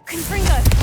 Confringo!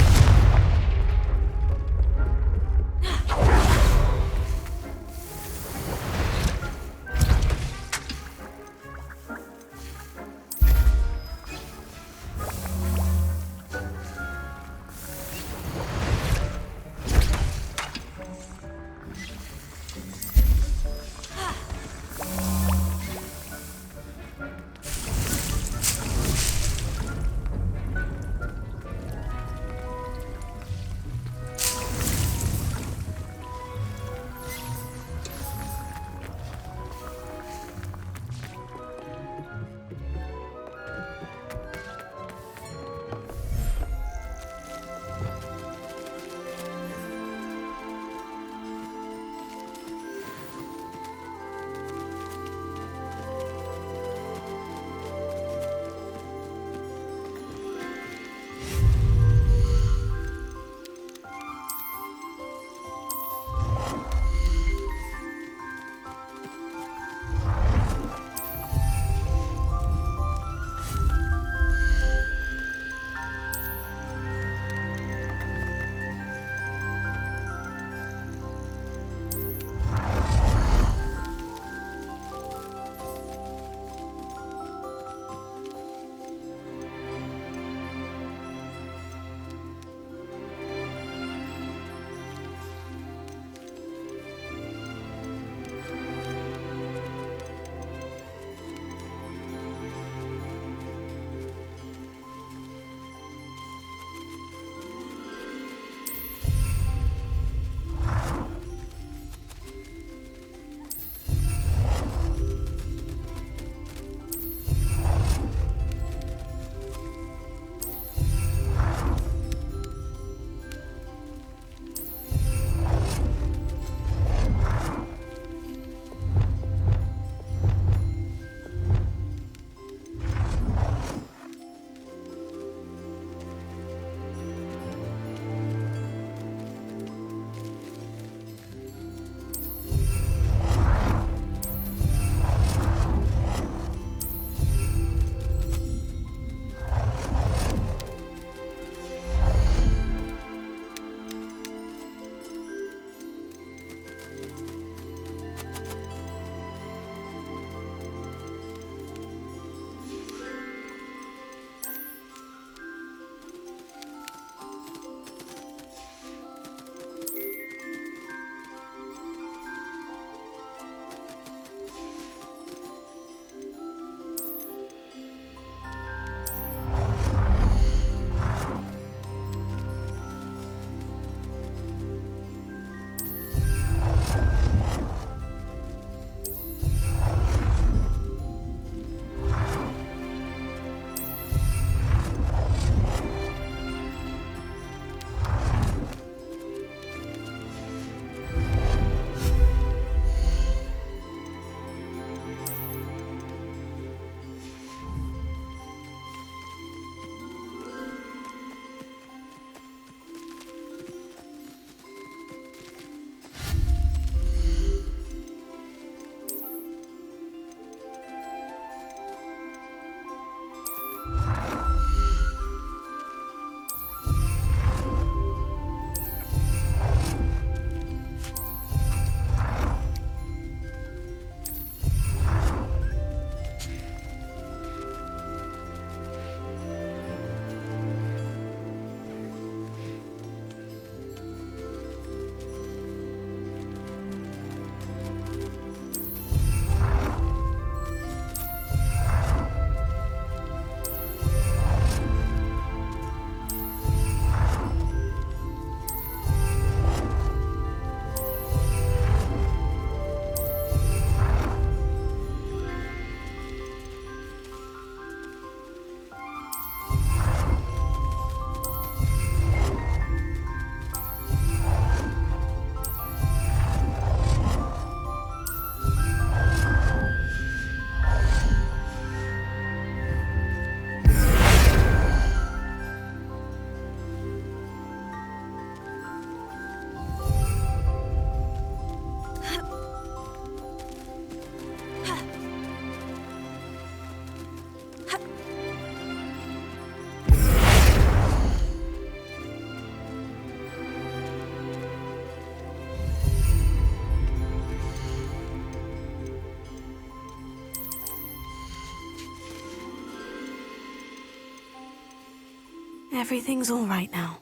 Everything's all right now.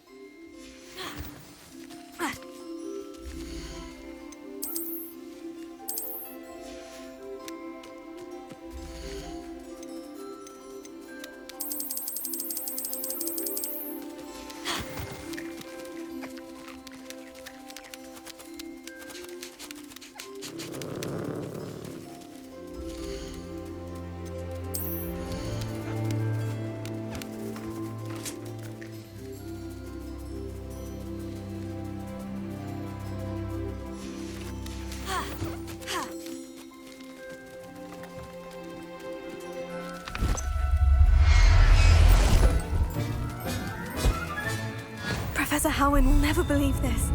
Professor Howin will never believe this.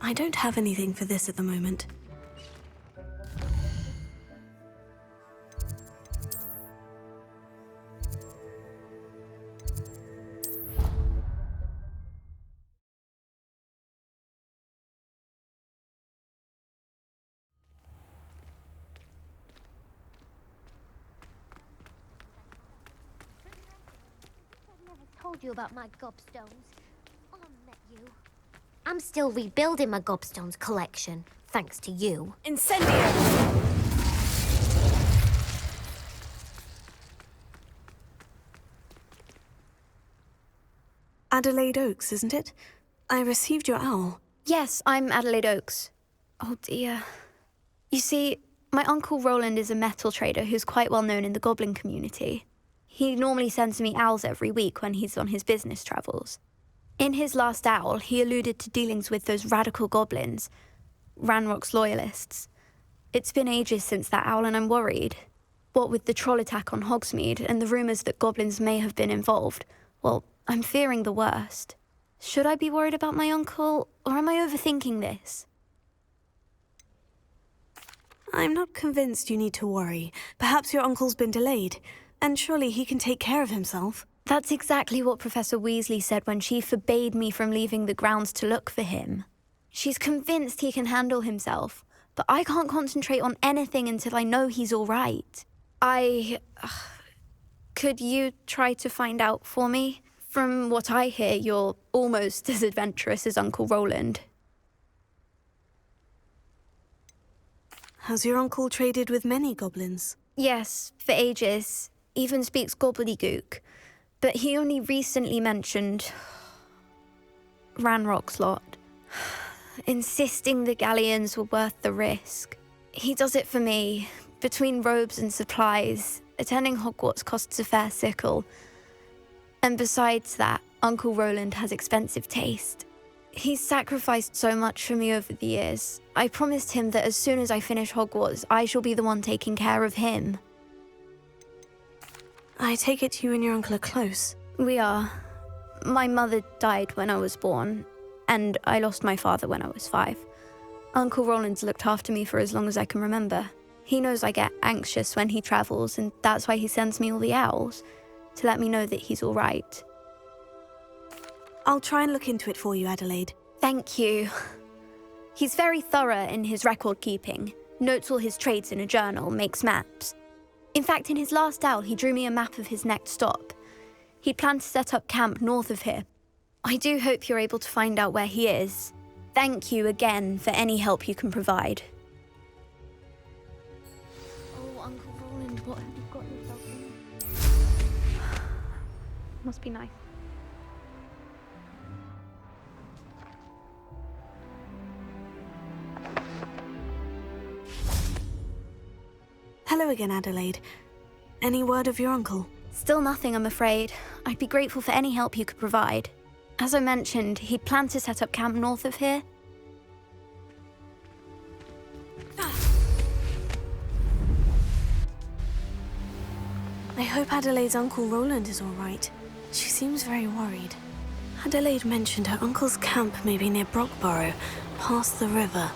I don't have anything for this at the moment. Told you about my gobstones. I met you. I'm still rebuilding my gobstones collection, thanks to you. Incendio! Adelaide Oaks, isn't it? I received your owl. Yes, I'm Adelaide Oaks. Oh dear. You see, my uncle Roland is a metal trader who's quite well known in the goblin community. He normally sends me owls every week when he's on his business travels. In his last owl, he alluded to dealings with those radical goblins, Ranrock's loyalists. It's been ages since that owl and I'm worried. What with the troll attack on Hogsmeade and the rumours that goblins may have been involved, well, I'm fearing the worst. Should I be worried about my uncle, or am I overthinking this? I'm not convinced you need to worry. Perhaps your uncle's been delayed, and surely he can take care of himself. That's exactly what Professor Weasley said when she forbade me from leaving the grounds to look for him. She's convinced he can handle himself, but I can't concentrate on anything until I know he's all right. Could you try to find out for me? From what I hear, you're almost as adventurous as Uncle Roland. Has your uncle traded with many goblins? Yes, for ages. Even speaks gobbledygook. But he only recently mentioned Ranrock's lot, insisting the galleons were worth the risk. He does it for me. Between robes and supplies, attending Hogwarts costs a fair sickle. And besides that, Uncle Roland has expensive taste. He's sacrificed so much for me over the years. I promised him that as soon as I finish Hogwarts, I shall be the one taking care of him. I take it you and your uncle are close. We are. My mother died when I was born, and I lost my father when I was 5. Uncle Roland's looked after me for as long as I can remember. He knows I get anxious when he travels, and that's why he sends me all the owls, to let me know that he's all right. I'll try and look into it for you, Adelaide. Thank you. He's very thorough in his record keeping, notes all his trades in a journal, makes maps. In fact, in his last owl, he drew me a map of his next stop. He'd planned to set up camp north of here. I do hope you're able to find out where he is. Thank you again for any help you can provide. Oh, Uncle Roland, what have you got yourself in? Must be nice. Hello again, Adelaide. Any word of your uncle? Still nothing, I'm afraid. I'd be grateful for any help you could provide. As I mentioned, he'd planned to set up camp north of here. I hope Adelaide's Uncle Roland is all right. She seems very worried. Adelaide mentioned her uncle's camp may be near Brockborough, past the river.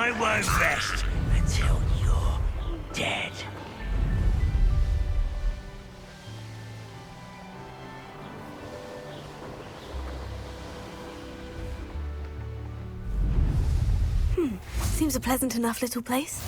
I won't rest until you're dead. Seems a pleasant enough little place.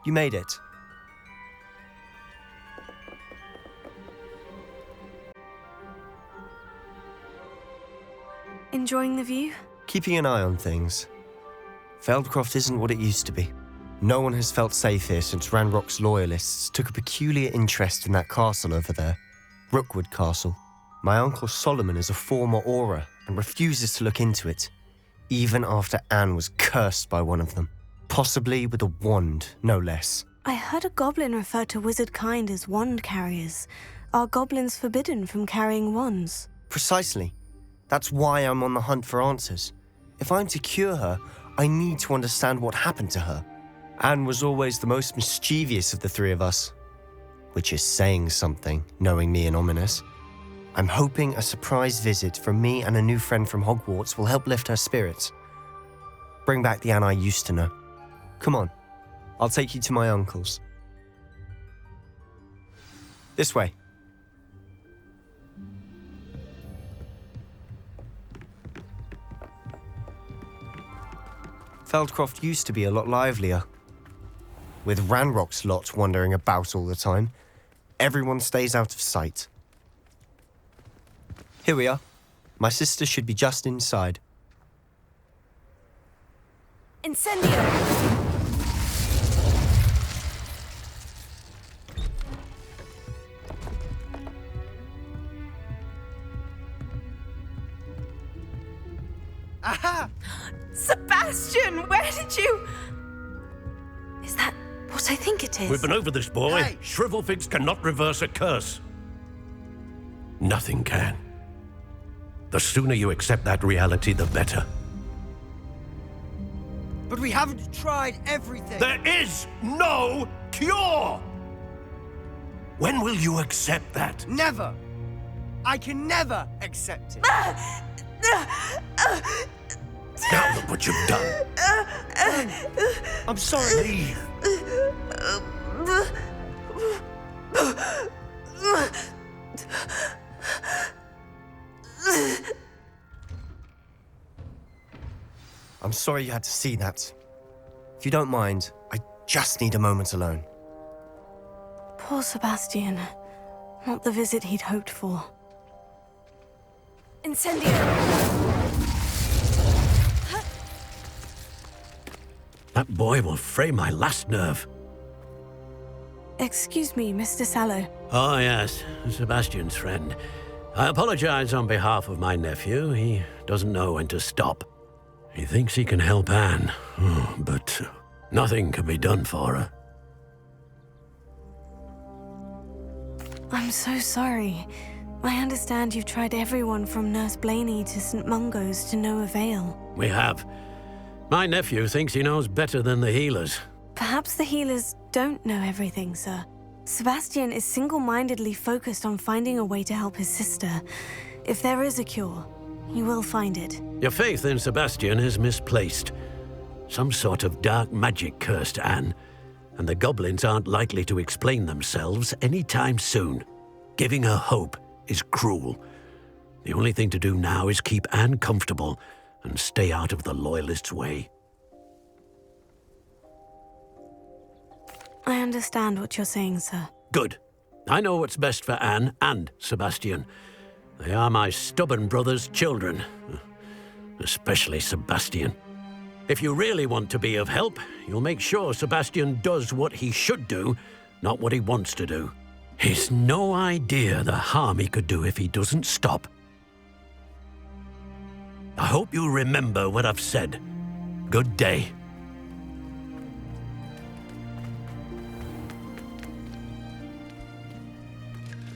You made it. Enjoying the view? Keeping an eye on things. Feldcroft isn't what it used to be. No one has felt safe here since Ranrock's loyalists took a peculiar interest in that castle over there, Rookwood Castle. My uncle Solomon is a former Auror and refuses to look into it, even after Anne was cursed by one of them. Possibly with a wand, no less. I heard a goblin refer to wizard kind as wand carriers. Are goblins forbidden from carrying wands? Precisely. That's why I'm on the hunt for answers. If I'm to cure her, I need to understand what happened to her. Anne was always the most mischievous of the three of us. Which is saying something, knowing me and Ominous. I'm hoping a surprise visit from me and a new friend from Hogwarts will help lift her spirits. Bring back the Anne I used to know. Come on, I'll take you to my uncle's. This way. Feldcroft used to be a lot livelier. With Ranrock's lot wandering about all the time, everyone stays out of sight. Here we are. My sister should be just inside. Incendio! Aha! Sebastian, where did you... Is that what I think it is? We've been over this, boy. Hey! Shrivelfigs cannot reverse a curse. Nothing can. The sooner you accept that reality, the better. But we haven't tried everything. There is no cure! When will you accept that? Never. I can never accept it. Now look what you've done. I'm sorry. Leave. I'm sorry you had to see that. If you don't mind, I just need a moment alone. Poor Sebastian. Not the visit he'd hoped for. Incendio! That boy will fray my last nerve. Excuse me, Mr. Sallow. Oh, yes, Sebastian's friend. I apologize on behalf of my nephew. He doesn't know when to stop. He thinks he can help Anne, but nothing can be done for her. I'm so sorry. I understand you've tried everyone from Nurse Blaney to St. Mungo's to no avail. We have. My nephew thinks he knows better than the healers. Perhaps the healers don't know everything, sir. Sebastian is single-mindedly focused on finding a way to help his sister. If there is a cure, he will find it. Your faith in Sebastian is misplaced. Some sort of dark magic cursed Anne, and the goblins aren't likely to explain themselves anytime soon. Giving her hope is cruel. The only thing to do now is keep Anne comfortable and stay out of the Loyalists' way. I understand what you're saying, sir. Good. I know what's best for Anne and Sebastian. They are my stubborn brother's children. Especially Sebastian. If you really want to be of help, you'll make sure Sebastian does what he should do, not what he wants to do. He's no idea the harm he could do if he doesn't stop. I hope you remember what I've said. Good day.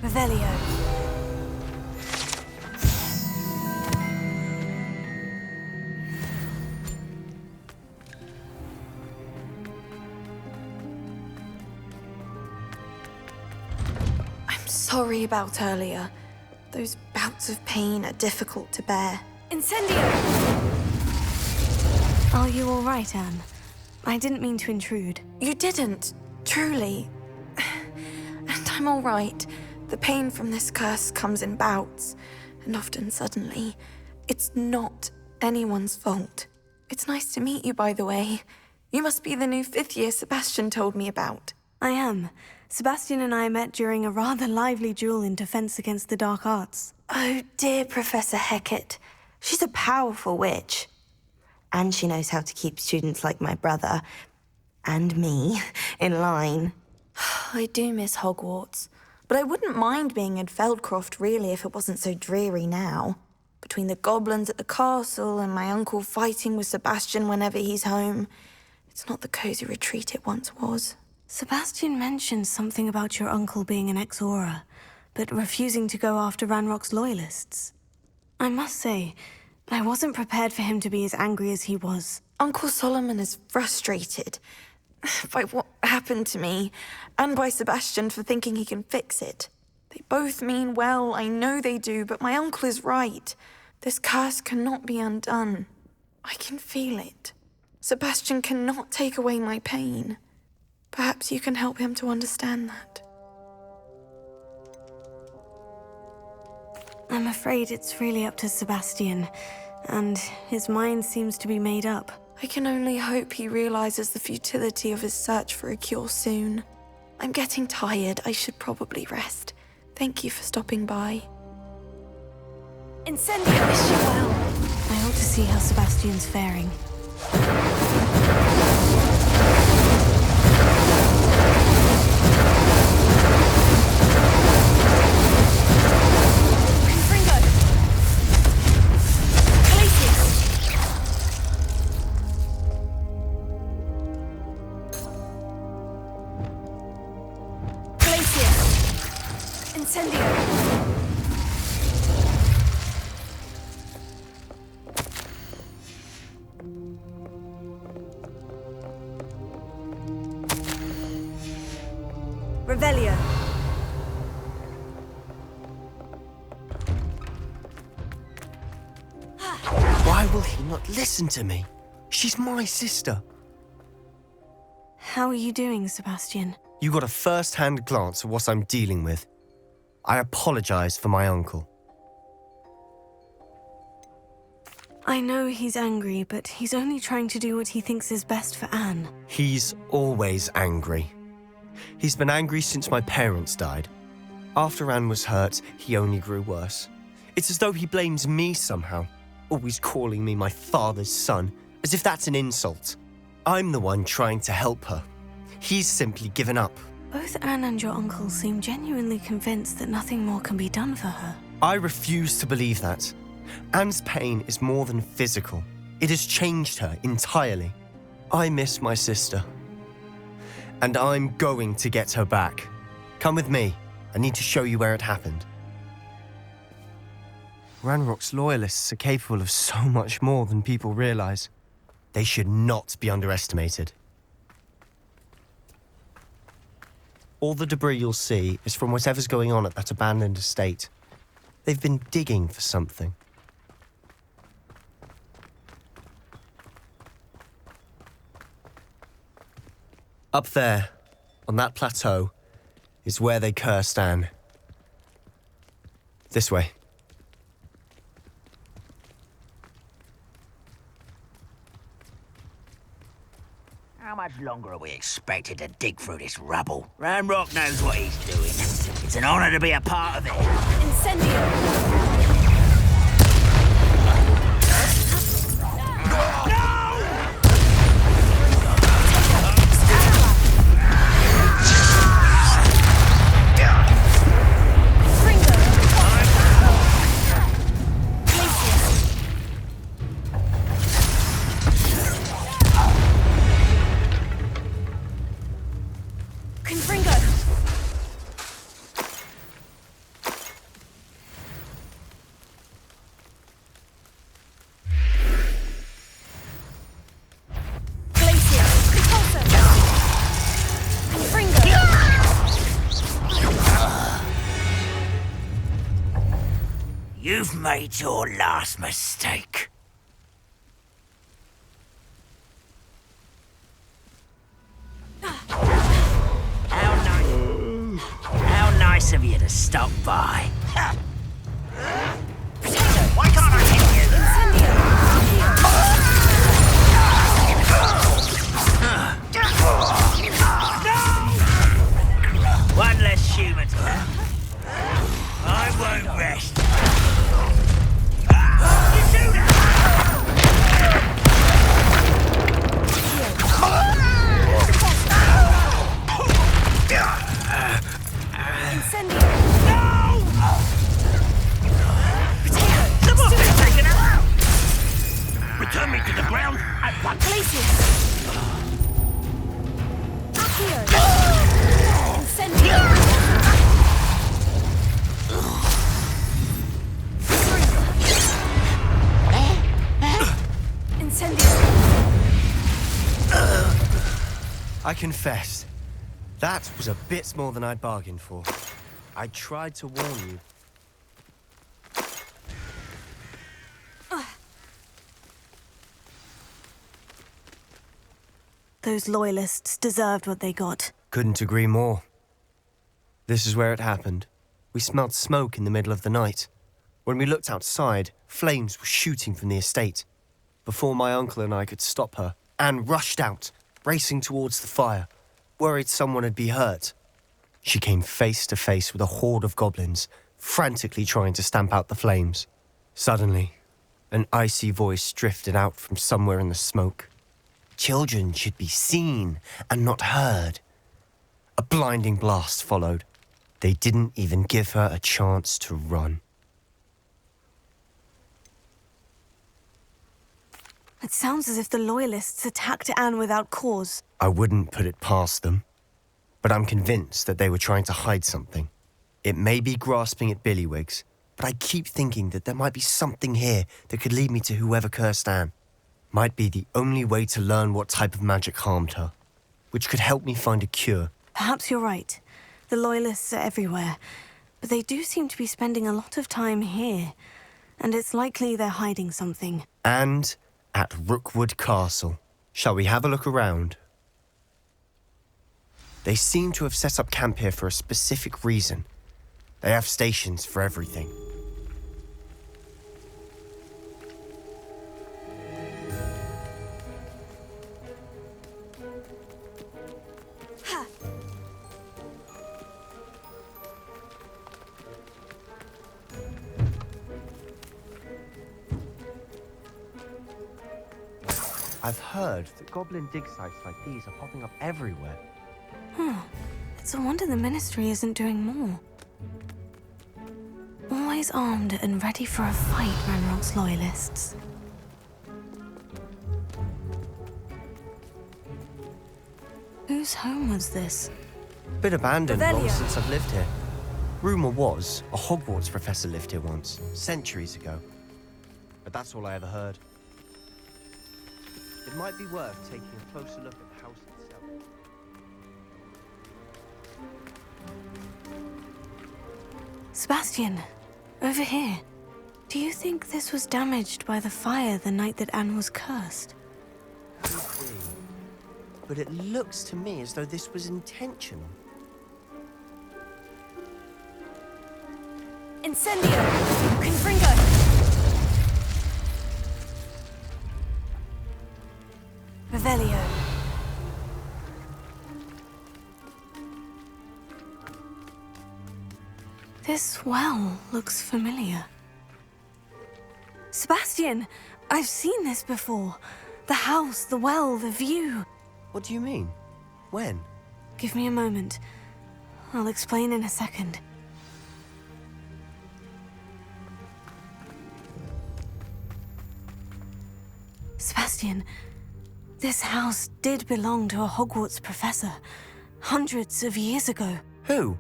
Revelio. I'm sorry about earlier. Those bouts of pain are difficult to bear. Incendio! Are you all right, Anne? I didn't mean to intrude. You didn't, truly. And I'm all right. The pain from this curse comes in bouts, and often suddenly. It's not anyone's fault. It's nice to meet you, by the way. You must be the new 5th year Sebastian told me about. I am. Sebastian and I met during a rather lively duel in defense against the dark arts. Oh, dear Professor Hecat. She's a powerful witch. And she knows how to keep students like my brother, and me, in line. I do miss Hogwarts, but I wouldn't mind being in Feldcroft, really, if it wasn't so dreary now. Between the goblins at the castle and my uncle fighting with Sebastian whenever he's home, it's not the cozy retreat it once was. Sebastian mentioned something about your uncle being an ex-Auror, but refusing to go after Ranrock's loyalists. I must say, I wasn't prepared for him to be as angry as he was. Uncle Solomon is frustrated by what happened to me, and by Sebastian for thinking he can fix it. They both mean well, I know they do, but my uncle is right. This curse cannot be undone. I can feel it. Sebastian cannot take away my pain. Perhaps you can help him to understand that. I'm afraid it's really up to Sebastian, and his mind seems to be made up. I can only hope he realizes the futility of his search for a cure soon. I'm getting tired. I should probably rest. Thank you for stopping by. Incendio! I wish you well. I ought to see how Sebastian's faring. Revelio. Why will he not listen to me? She's my sister. How are you doing, Sebastian? You got a first-hand glance at what I'm dealing with. I apologize for my uncle. I know he's angry, but he's only trying to do what he thinks is best for Anne. He's always angry. He's been angry since my parents died. After Anne was hurt, he only grew worse. It's as though he blames me somehow, always calling me my father's son, as if that's an insult. I'm the one trying to help her. He's simply given up. Both Anne and your uncle seem genuinely convinced that nothing more can be done for her. I refuse to believe that. Anne's pain is more than physical. It has changed her entirely. I miss my sister. And I'm going to get her back. Come with me. I need to show you where it happened. Ranrock's loyalists are capable of so much more than people realize. They should not be underestimated. All the debris you'll see is from whatever's going on at that abandoned estate. They've been digging for something. Up there, on that plateau, is where they cursed Anne. This way. How much longer are we expected to dig through this rubble? Ranrock knows what he's doing. It's an honor to be a part of it. Incendio! You've made your last mistake. How nice of you to stop by. Why can't I hit you? One less human to help. I won't rest. Return me to the ground at once. I confess, that was a bit more than I'd bargained for. I tried to warn you. Those loyalists deserved what they got. Couldn't agree more. This is where it happened. We smelled smoke in the middle of the night. When we looked outside, flames were shooting from the estate. Before my uncle and I could stop her, Anne rushed out, racing towards the fire, worried someone had been hurt. She came face to face with a horde of goblins, frantically trying to stamp out the flames. Suddenly, an icy voice drifted out from somewhere in the smoke. Children should be seen and not heard. A blinding blast followed. They didn't even give her a chance to run. It sounds as if the Loyalists attacked Anne without cause. I wouldn't put it past them, but I'm convinced that they were trying to hide something. It may be grasping at Billywigs, but I keep thinking that there might be something here that could lead me to whoever cursed Anne. Might be the only way to learn what type of magic harmed her, which could help me find a cure. Perhaps you're right. The Loyalists are everywhere, but they do seem to be spending a lot of time here, and it's likely they're hiding something. And at Rookwood Castle. Shall we have a look around? They seem to have set up camp here for a specific reason. They have stations for everything. I've heard that goblin dig sites like these are popping up everywhere. It's a wonder the Ministry isn't doing more. Always armed and ready for a fight, Ranrock's loyalists. Whose home was this? Been abandoned long Revelio. since I've lived here. Rumour was a Hogwarts professor lived here once, centuries ago. But that's all I ever heard. It might be worth taking a closer look at the house itself. Sebastian, over here. Do you think this was damaged by the fire the night that Anne was cursed? Could be. But it looks to me as though this was intentional. Incendio! Confringo! Revelio. This well looks familiar. Sebastian, I've seen this before. The house, the well, the view. What do you mean? When? Give me a moment. I'll explain in a second. Sebastian, this house did belong to a Hogwarts professor, hundreds of years ago. Who?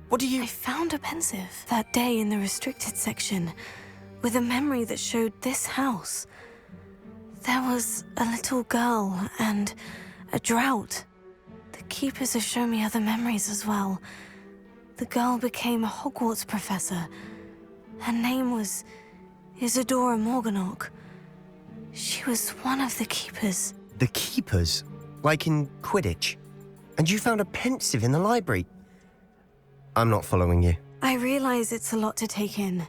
What do you... I found a pensive that day in the restricted section, with a memory that showed this house. There was a little girl and a drought. The keepers have shown me other memories as well. The girl became a Hogwarts professor. Her name was Isadora Morganach. She was one of the keepers. The keepers? Like in Quidditch? And you found a pensive in the library? I'm not following you. I realize it's a lot to take in.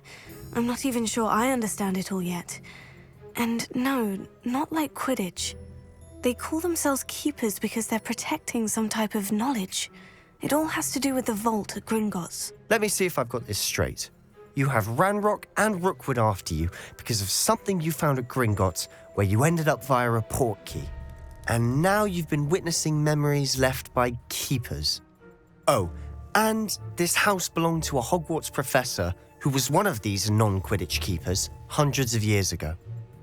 I'm not even sure I understand it all yet. And no, not like Quidditch. They call themselves keepers because they're protecting some type of knowledge. It all has to do with the vault at Gringotts. Let me see if I've got this straight. You have Ranrock and Rookwood after you because of something you found at Gringotts where you ended up via a portkey. And now you've been witnessing memories left by keepers. Oh, and this house belonged to a Hogwarts professor who was one of these non-Quidditch keepers hundreds of years ago.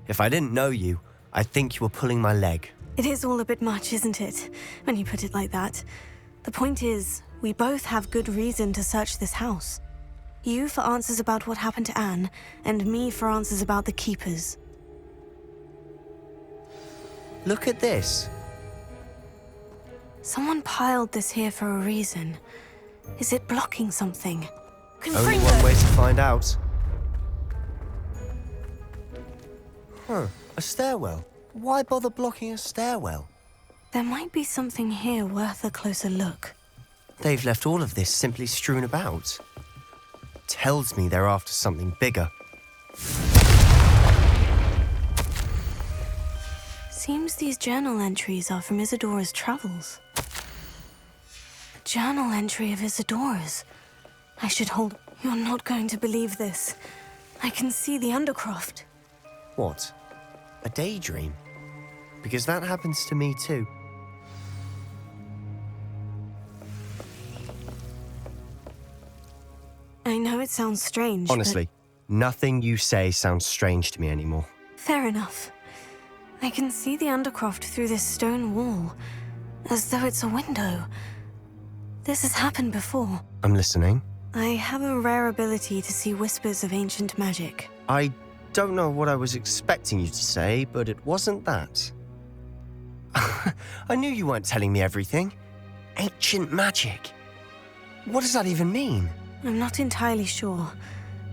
If I didn't know you, I'd think you were pulling my leg. It is all a bit much, isn't it, when you put it like that? The point is, we both have good reason to search this house. You for answers about what happened to Anne, and me for answers about the keepers. Look at this. Someone piled this here for a reason. Is it blocking something? Only one way to find out. Huh, a stairwell. Why bother blocking a stairwell? There might be something here worth a closer look. They've left all of this simply strewn about. Tells me they're after something bigger. Seems these journal entries are from Isadora's travels. A journal entry of Isadora's. I should hold... You're not going to believe this. I can see the Undercroft. What? A daydream? Because that happens to me too. I know it sounds strange, Honestly, nothing you say sounds strange to me anymore. but fair enough. I can see the Undercroft through this stone wall, as though it's a window. This has happened before. I'm listening. I have a rare ability to see whispers of ancient magic. I don't know what I was expecting you to say, but it wasn't that. I knew you weren't telling me everything. Ancient magic. What does that even mean? I'm not entirely sure,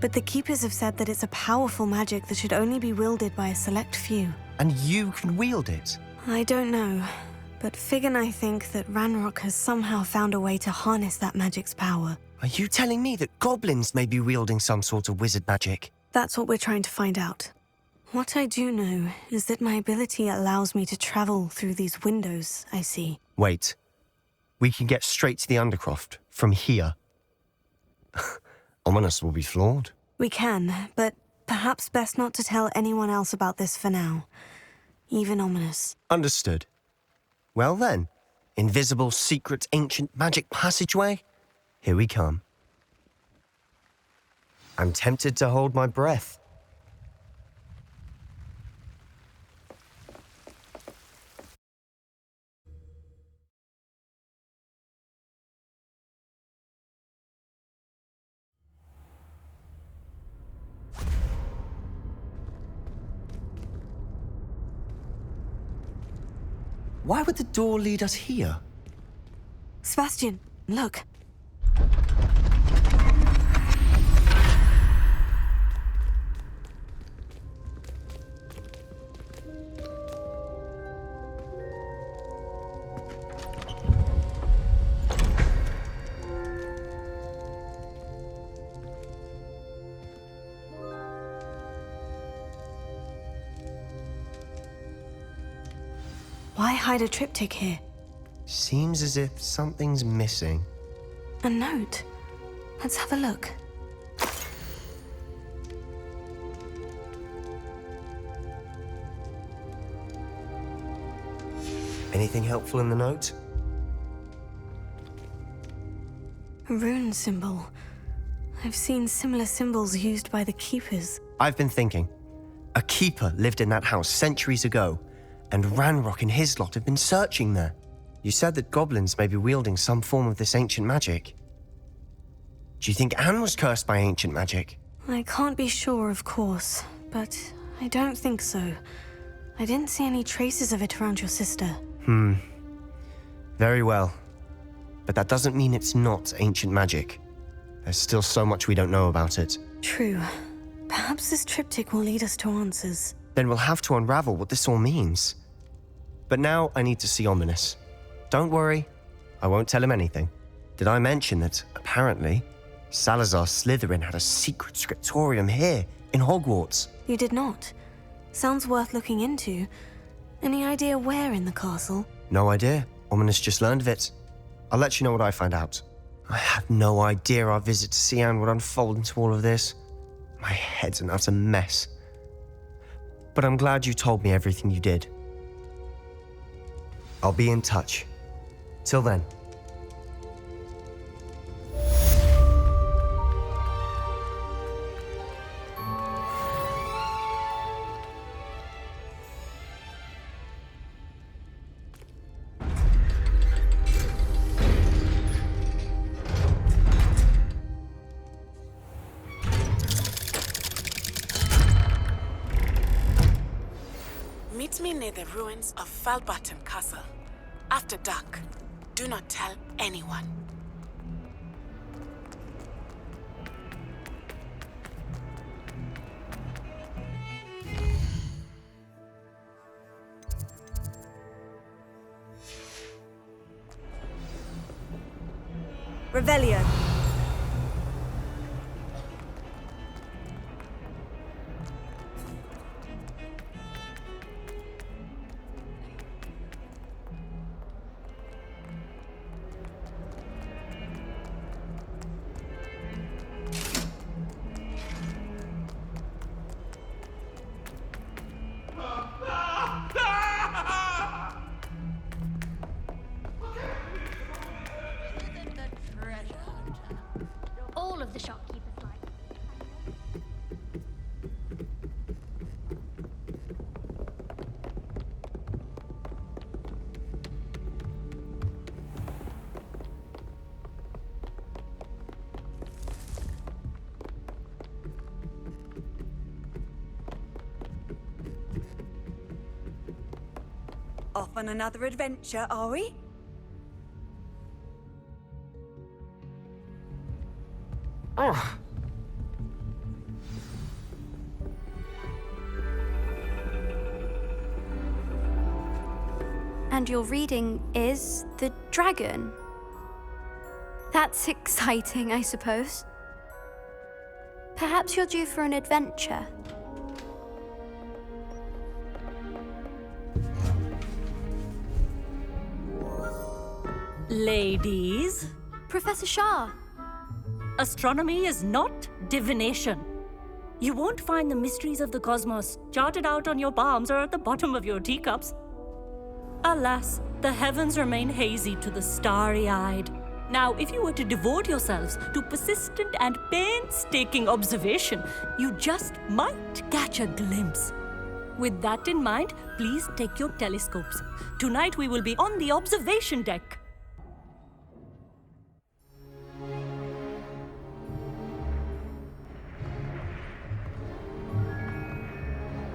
but the Keepers have said that it's a powerful magic that should only be wielded by a select few. And you can wield it? I don't know, but Fig and I think that Ranrock has somehow found a way to harness that magic's power. Are you telling me that goblins may be wielding some sort of wizard magic? That's what we're trying to find out. What I do know is that my ability allows me to travel through these windows I see. Wait. We can get straight to the Undercroft from here. Ominous will be flawed. We can, but perhaps best not to tell anyone else about this for now. Even Ominous. Understood. Well then, Invisible, secret, ancient magic passageway? Here we come. I'm tempted to hold my breath. Why would the door lead us here? Sebastian, look. Why hide a triptych here? Seems as if something's missing. A note. Let's have a look. Anything helpful in the note? A rune symbol. I've seen similar symbols used by the keepers. I've been thinking. A keeper lived in that house centuries ago, and Ranrock and his lot have been searching there. You said that goblins may be wielding some form of this ancient magic. Do you think Anne was cursed by ancient magic? I can't be sure, of course, but I don't think so. I didn't see any traces of it around your sister. Very well. But that doesn't mean it's not ancient magic. There's still so much we don't know about it. True. Perhaps this triptych will lead us to answers. Then we'll have to unravel what this all means. But now I need to see Ominous. Don't worry, I won't tell him anything. Did I mention that, apparently, Salazar Slytherin had a secret scriptorium here, in Hogwarts? You did not. Sounds worth looking into. Any idea where in the castle? No idea. Ominous just learned of it. I'll let you know what I find out. I had no idea our visit to see Anne would unfold into all of this. My head's an utter mess. But I'm glad you told me everything you did. I'll be in touch. Till then. Meet me near the ruins of Falbaton Castle. After dark. Do not tell anyone. Revelio. All of the shopkeepers like. Off on another adventure, are we? And your reading is the dragon. That's exciting, I suppose. Perhaps you're due for an adventure. Ladies, Professor Shah. astronomy is not divination. You won't find the mysteries of the cosmos charted out on your palms or at the bottom of your teacups. Alas, the heavens remain hazy to the starry-eyed. Now, if you were to devote yourselves to persistent and painstaking observation, you just might catch a glimpse. With that in mind, please take your telescopes. Tonight we will be on the observation deck.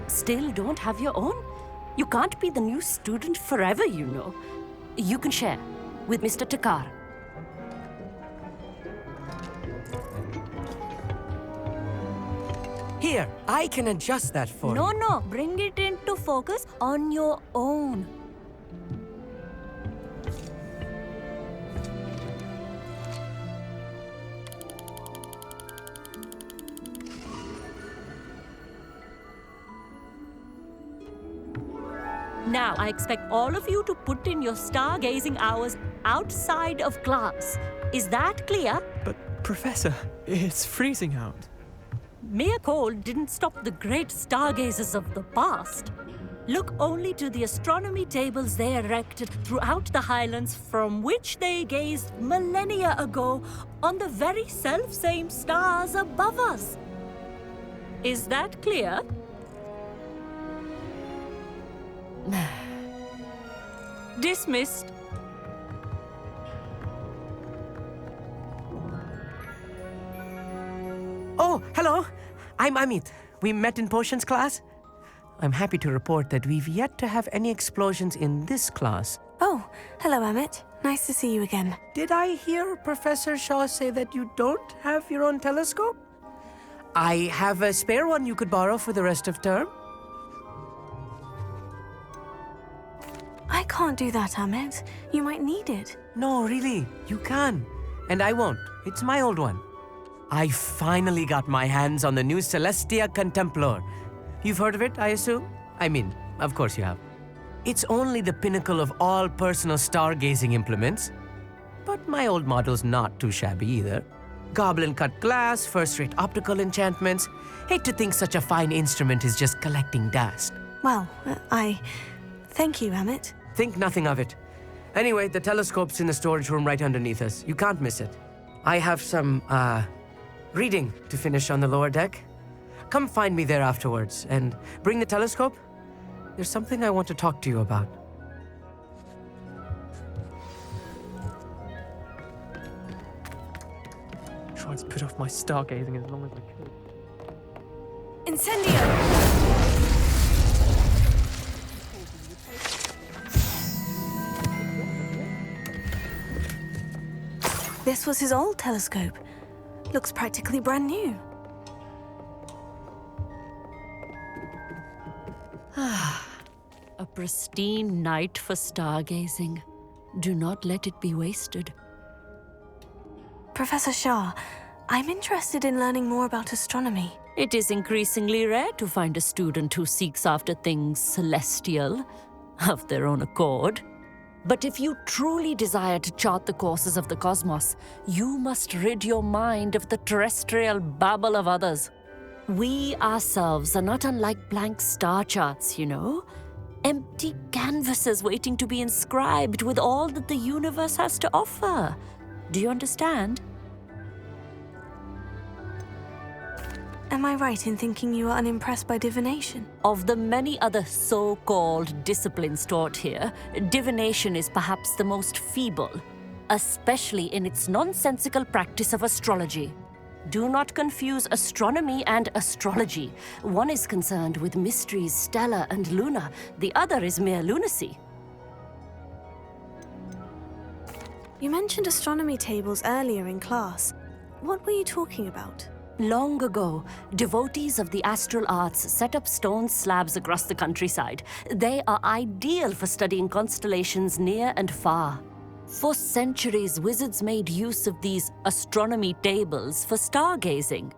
Still don't have your own? You can't be the new student forever, you know. You can share with Mr. Takar. Here, I can adjust that for you. No, bring it into focus on your own. Now, I expect all of you to put in your stargazing hours outside of class. Is that clear? But, Professor, it's freezing out. Mere cold didn't stop the great stargazers of the past. Look only to the astronomy tables they erected throughout the Highlands from which they gazed millennia ago on the very self-same stars above us. Is that clear? Dismissed. Oh, hello. I'm Amit. We met in potions class. I'm happy to report that we've yet to have any explosions in this class. Oh, hello, Amit. Nice to see you again. Did I hear Professor Shaw say that you don't have your own telescope? I have a spare one you could borrow for the rest of term. I can't do that, Amit. You might need it. No, really, you can. And I won't. It's my old one. I finally got my hands on the new Celestia Contemplar. You've heard of it, I assume? I mean, of course you have. It's only the pinnacle of all personal stargazing implements. But my old model's not too shabby either. Goblin-cut glass, first-rate optical enchantments. Hate to think such a fine instrument is just collecting dust. Well, thank you, Amit. Think nothing of it. Anyway, the telescope's in the storage room right underneath us. You can't miss it. I have some, reading to finish on the lower deck. Come find me there afterwards, and bring the telescope. There's something I want to talk to you about. Tried to put off my stargazing as long as I could. Incendio! This was his old telescope. Looks practically brand new. A pristine night for stargazing. Do not let it be wasted. Professor Shah, I'm interested in learning more about astronomy. It is increasingly rare to find a student who seeks after things celestial, of their own accord. But if you truly desire to chart the courses of the cosmos, you must rid your mind of the terrestrial babble of others. We ourselves are not unlike blank star charts, you know? Empty canvases waiting to be inscribed with all that the universe has to offer. Do you understand? Am I right in thinking you are unimpressed by divination? Of the many other so-called disciplines taught here, divination is perhaps the most feeble, especially in its nonsensical practice of astrology. Do not confuse astronomy and astrology. One is concerned with mysteries stellar and lunar, the other is mere lunacy. You mentioned astronomy tables earlier in class. What were you talking about? Long ago, devotees of the astral arts set up stone slabs across the countryside. They are ideal for studying constellations near and far. For centuries, wizards made use of these astronomy tables for stargazing.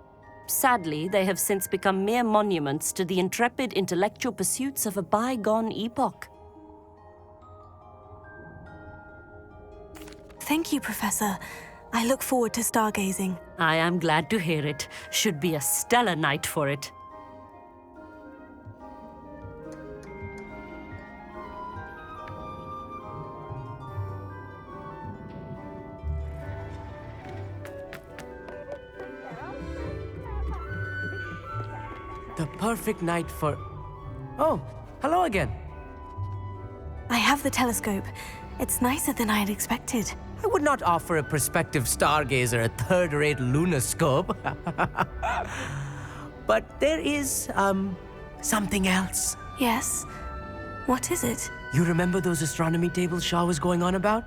Sadly, they have since become mere monuments to the intrepid intellectual pursuits of a bygone epoch. Thank you, Professor. I look forward to stargazing. I am glad to hear it. Should be a stellar night for it. The perfect night for... Oh, hello again. I have the telescope. It's nicer than I had expected. I would not offer a prospective stargazer a third-rate lunoscope. But there is, something else. Yes? What is it? You remember those astronomy tables Shaw was going on about?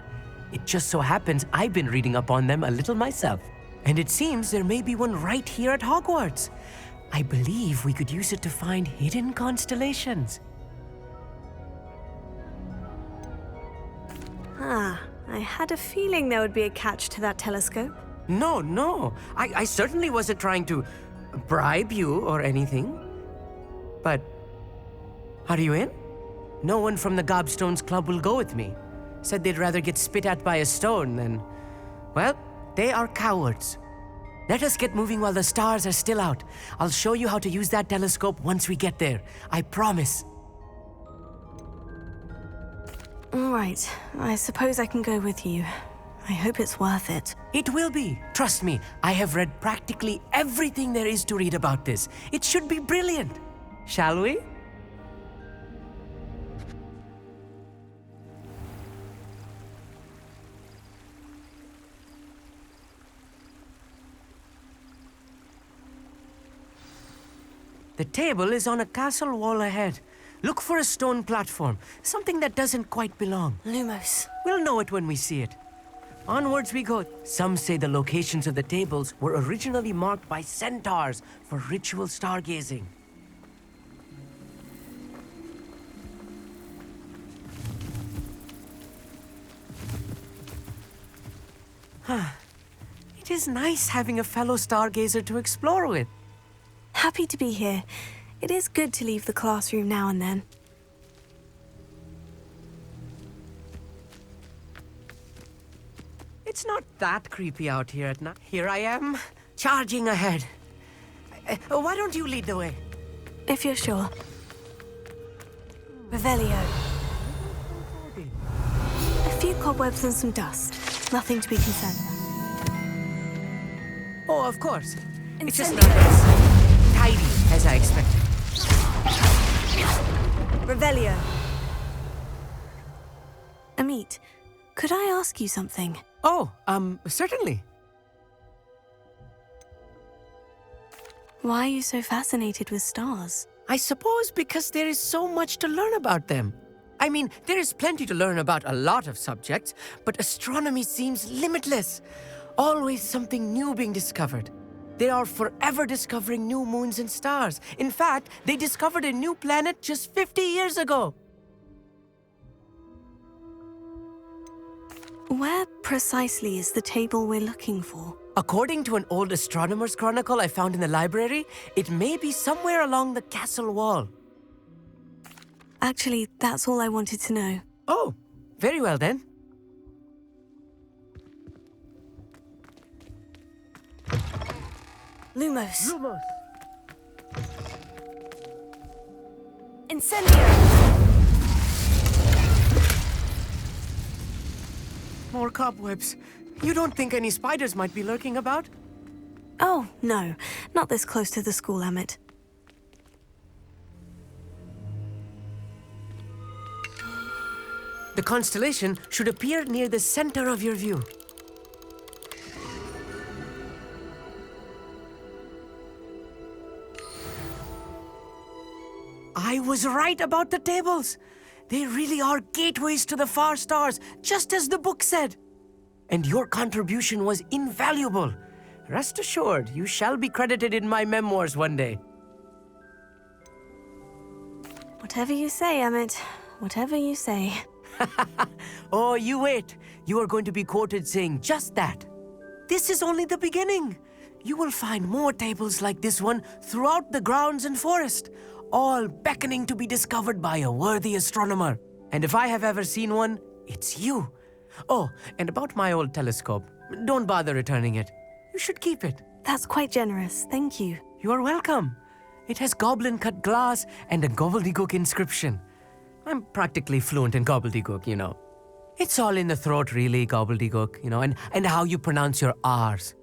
It just so happens I've been reading up on them a little myself. And it seems there may be one right here at Hogwarts. I believe we could use it to find hidden constellations. Ah, I had a feeling there would be a catch to that telescope. No. I certainly wasn't trying to bribe you or anything. But are you in? No one from the Gobstones Club will go with me. Said they'd rather get spit at by a stone than... Well, they are cowards. Let us get moving while the stars are still out. I'll show you how to use that telescope once we get there. I promise. All right, I suppose I can go with you. I hope it's worth it. It will be. Trust me, I have read practically everything there is to read about this. It should be brilliant. Shall we? The table is on a castle wall ahead. Look for a stone platform, something that doesn't quite belong. Lumos. We'll know it when we see it. Onwards we go. Some say the locations of the tables were originally marked by centaurs for ritual stargazing. It is nice having a fellow stargazer to explore with. Happy to be here. It is good to leave the classroom now and then. It's not that creepy out here at night. Here I am, charging ahead. Why don't you lead the way? If you're sure. Revelio. A few cobwebs and some dust. Nothing to be concerned about. Oh, of course. It's just not as tidy as I expected. Revelio. Amit, could I ask you something? Oh, certainly. Why are you so fascinated with stars? I suppose because there is so much to learn about them. I mean, there is plenty to learn about a lot of subjects, but astronomy seems limitless. Always something new being discovered. They are forever discovering new moons and stars. In fact, they discovered a new planet just 50 years ago. Where precisely is the table we're looking for? According to an old astronomer's chronicle I found in the library, it may be somewhere along the castle wall. Actually, that's all I wanted to know. Oh, very well then. Lumos. Lumos. Incendio! More cobwebs. You don't think any spiders might be lurking about? Oh, no. Not this close to the school, Amit. The constellation should appear near the center of your view. I was right about the tables. They really are gateways to the far stars, just as the book said. And your contribution was invaluable. Rest assured, you shall be credited in my memoirs one day. Whatever you say, Amit. Whatever you say. Oh, you wait. You are going to be quoted saying just that. This is only the beginning. You will find more tables like this one throughout the grounds and forest, all beckoning to be discovered by a worthy astronomer. And if I have ever seen one, it's you. Oh, and about my old telescope, don't bother returning it. You should keep it. That's quite generous, thank you. You are welcome. It has goblin-cut glass and a gobbledygook inscription. I'm practically fluent in gobbledygook, you know. It's all in the throat, really, gobbledygook, you know, and how you pronounce your R's.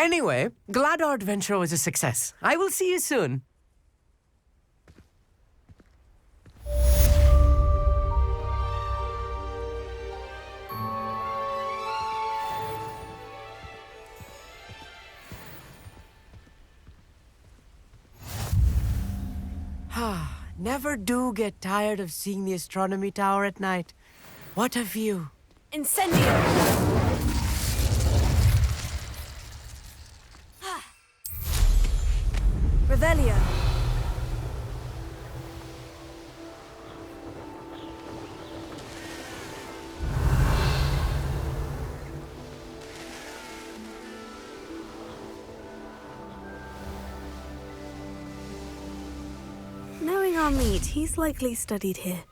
Anyway, glad our adventure was a success. I will see you soon. Never do get tired of seeing the astronomy tower at night. What a view. Incendio! Revelio. Knowing our meet, he's likely studied here.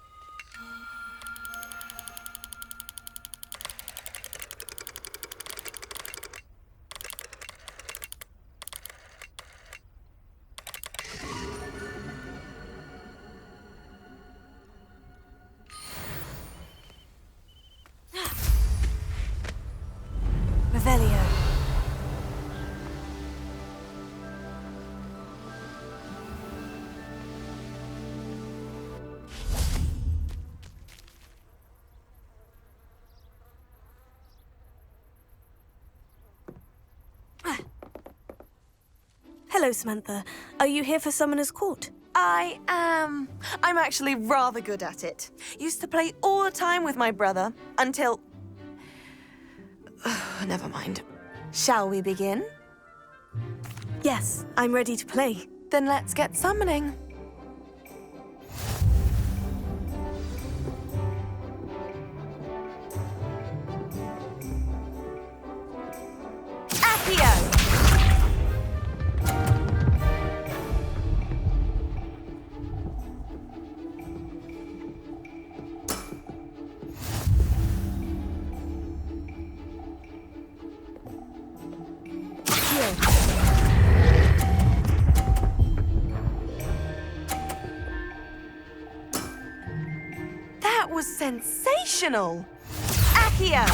Revelio. Hello, Samantha. Are you here for Summoner's Court? I am. I'm actually rather good at it. Used to play all the time with my brother until... Never mind. Shall we begin? Yes, I'm ready to play. Then let's get summoning. Accio! That was sensational! Accio!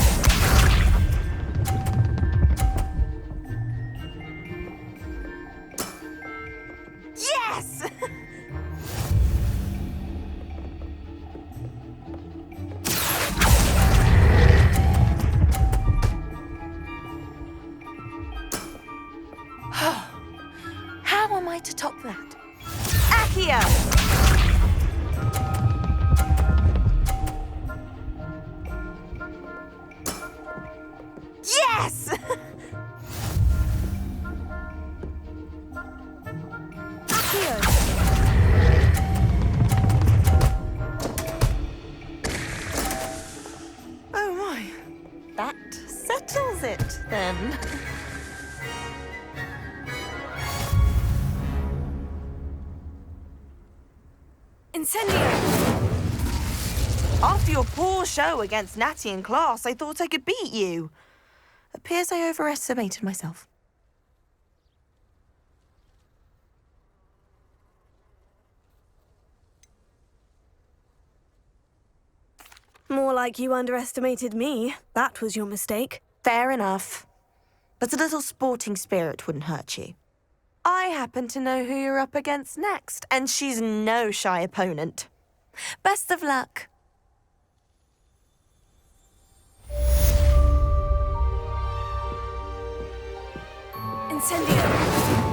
Yes! How am I to top that? Accio! Yes! Oh my. That settles it, then. Incendio! After your poor show against Natty in class, I thought I could beat you. Appears I overestimated myself. More like you underestimated me. That was your mistake. Fair enough. But a little sporting spirit wouldn't hurt you. I happen to know who you're up against next, and she's no shy opponent. Best of luck. Incendio!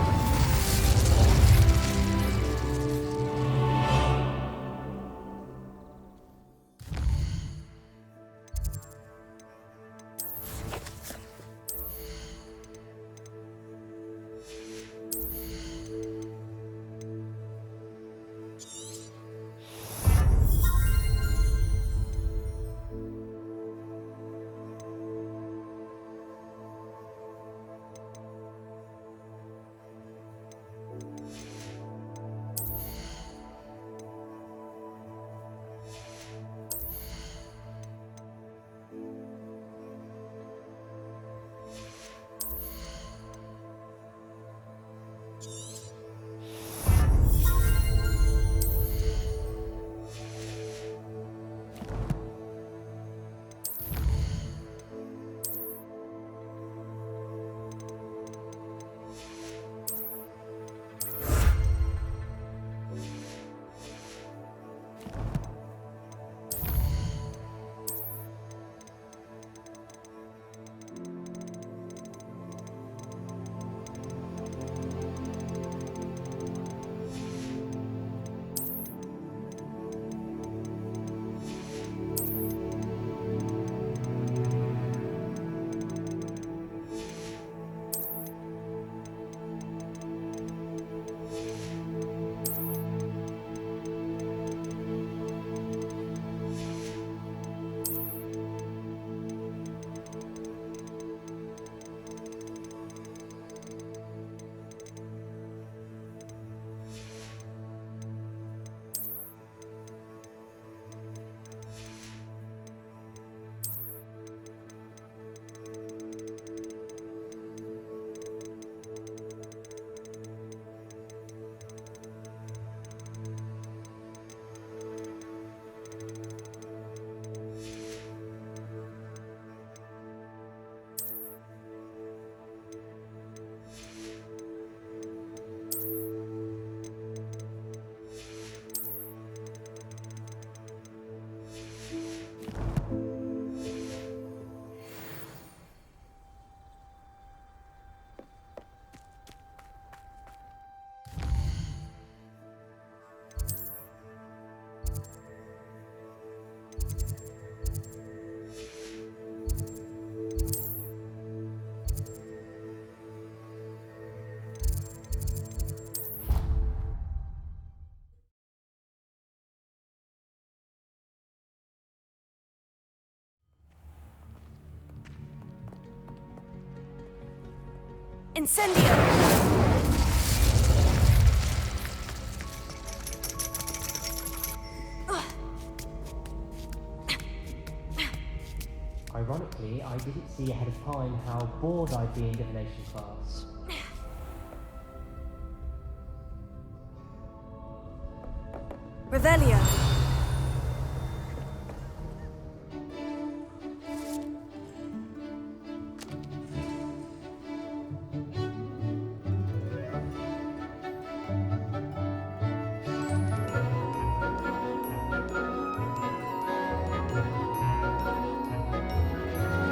Incendio! Ironically, I didn't see ahead of time how bored I'd be in divination class.